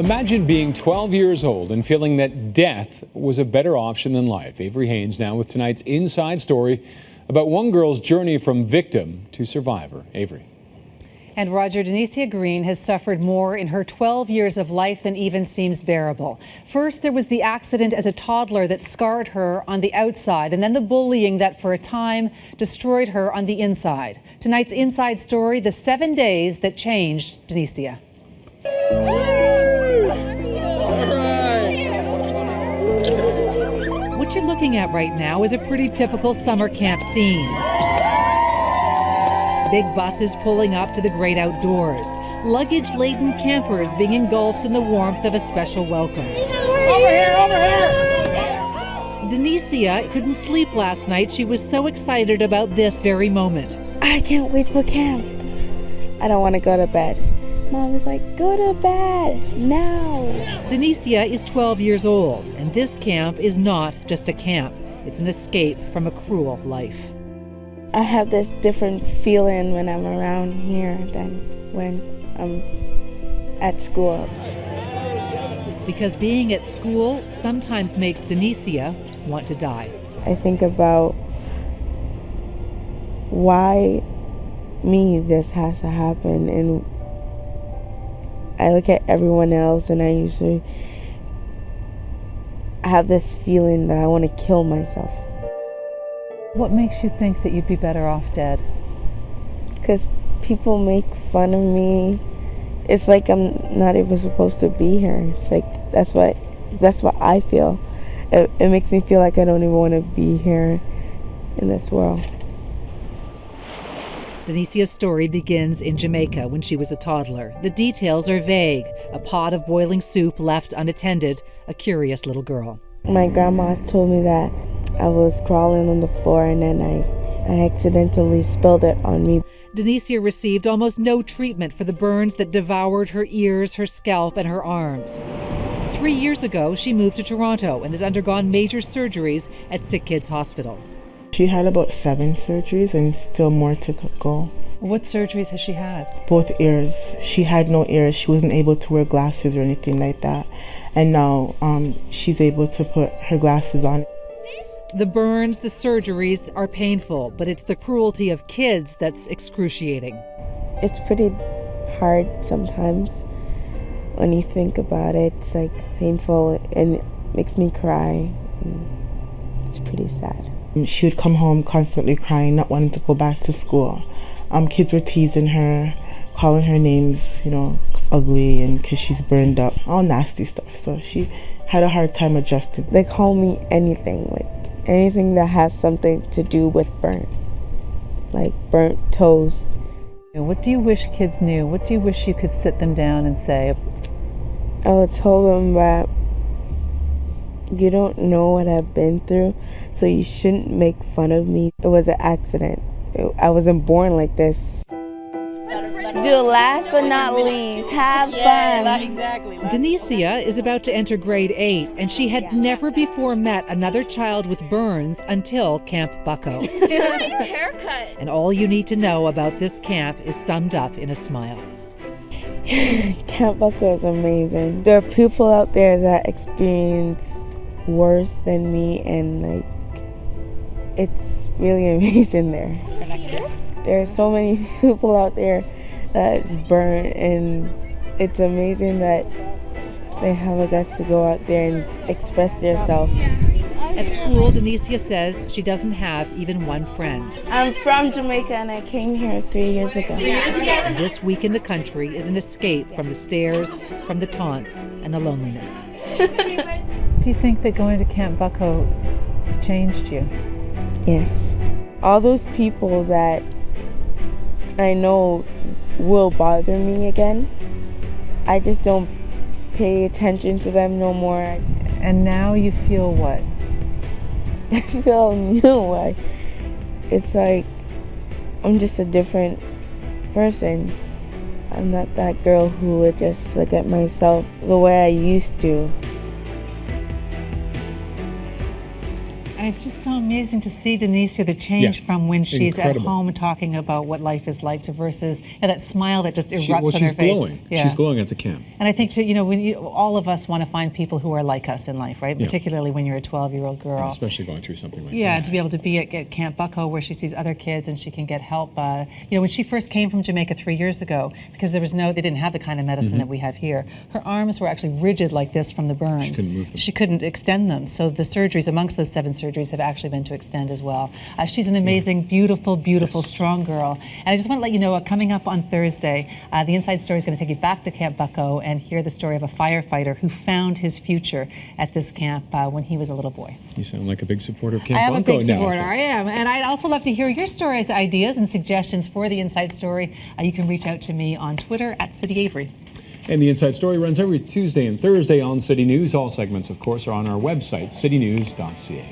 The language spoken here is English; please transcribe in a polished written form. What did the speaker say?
Imagine being 12 years old and feeling that death was a better option than life. Avery Haynes now with tonight's inside story about one girl's journey from victim to survivor. Avery. And Roger, Denicia Green has suffered more in her 12 years of life than even seems bearable. First, there was the accident as a toddler that scarred her on the outside, and then the bullying that for a time destroyed her on the inside. Tonight's inside story, the 7 days that changed Denicia. What you're looking at right now is a pretty typical summer camp scene. Big buses pulling up to the great outdoors. Luggage-laden campers being engulfed in the warmth of a special welcome. Over here, over here! Denicia couldn't sleep last night. She was so excited about this very moment. I can't wait for camp. I don't want to go to bed. Mom is like, go to bed now. Denicia is 12 years old, and this camp is not just a camp. It's an escape from a cruel life. I have this different feeling when I'm around here than when I'm at school. Because being at school sometimes makes Denicia want to die. I think about why me this has to happen, and I look at everyone else and I usually have this feeling that I want to kill myself. What makes you think that you'd be better off dead? Because people make fun of me. It's like I'm not even supposed to be here. It's like that's what I feel. It makes me feel like I don't even want to be here in this world. Denicia's story begins in Jamaica when she was a toddler. The details are vague. A pot of boiling soup left unattended, a curious little girl. My grandma told me that I was crawling on the floor and then I accidentally spilled it on me. Denicia received almost no treatment for the burns that devoured her ears, her scalp, and her arms. 3 years ago, she moved to Toronto and has undergone major surgeries at Sick Kids Hospital. She had about 7 surgeries and still more to go. What surgeries has she had? Both ears. She had no ears. She wasn't able to wear glasses or anything like that. And now she's able to put her glasses on. The burns, the surgeries are painful, but it's the cruelty of kids that's excruciating. It's pretty hard sometimes when you think about it. It's like painful and it makes me cry. And it's pretty sad. She would come home constantly crying, not wanting to go back to school. Kids were teasing her, calling her names, ugly, and because she's burned up, all nasty stuff. So she had a hard time adjusting. They call me anything, like anything that has something to do with burn, like burnt toast. What do you wish kids knew? What do you wish you could sit them down and say? I would tell them that you don't know what I've been through, so you shouldn't make fun of me. It was an accident. I wasn't born like this. Do last but not least, have fun. Exactly. Denicia is about to enter grade 8, and she had never before met another child with burns until Camp Bucko. Haircut. And all you need to know about this camp is summed up in a smile. Camp Bucko is amazing. There are people out there that experience worse than me, and it's really amazing there. There are so many people out there that's burned, and it's amazing that they have a guts to go out there and express themselves. At school, Denicia says she doesn't have even one friend. I'm from Jamaica and I came here 3 years ago. This week in the country is an escape from the stares, from the taunts, and the loneliness. Do you think that going to Camp Bucko changed you? Yes. All those people that I know will bother me again, I just don't pay attention to them no more. And now you feel what? I feel new. It's like I'm just a different person. I'm not that girl who would just look at myself the way I used to. And it's just so amazing to see Denicia, the change Yeah. from when she's Incredible. at home and talking about what life is like to versus that smile that just erupts Well, on her she's face. glowing. Yeah. She's glowing at the camp. And I think, too, all of us want to find people who are like us in life, right? Yeah. Particularly when you're a 12-year-old girl. Especially going through something like Yeah, that. to be able to be at Camp Bucko where she sees other kids and she can get help. When she first came from Jamaica 3 years ago, because they didn't have the kind of medicine that we have here, her arms were actually rigid like this from the burns. She couldn't move them. She couldn't extend them. So the surgeries, amongst those 7 surgeries, have actually been to extend as well. She's an amazing, beautiful, strong girl. And I just want to let you know, coming up on Thursday, the Inside Story is going to take you back to Camp Bucko and hear the story of a firefighter who found his future at this camp when he was a little boy. You sound like a big supporter of Camp I am a Bucko big now. supporter. I am. And I'd also love to hear your stories, ideas, and suggestions for the Inside Story. You can reach out to me on Twitter at City Avery. And the Inside Story runs every Tuesday and Thursday on City News. All segments, of course, are on our website, citynews.ca.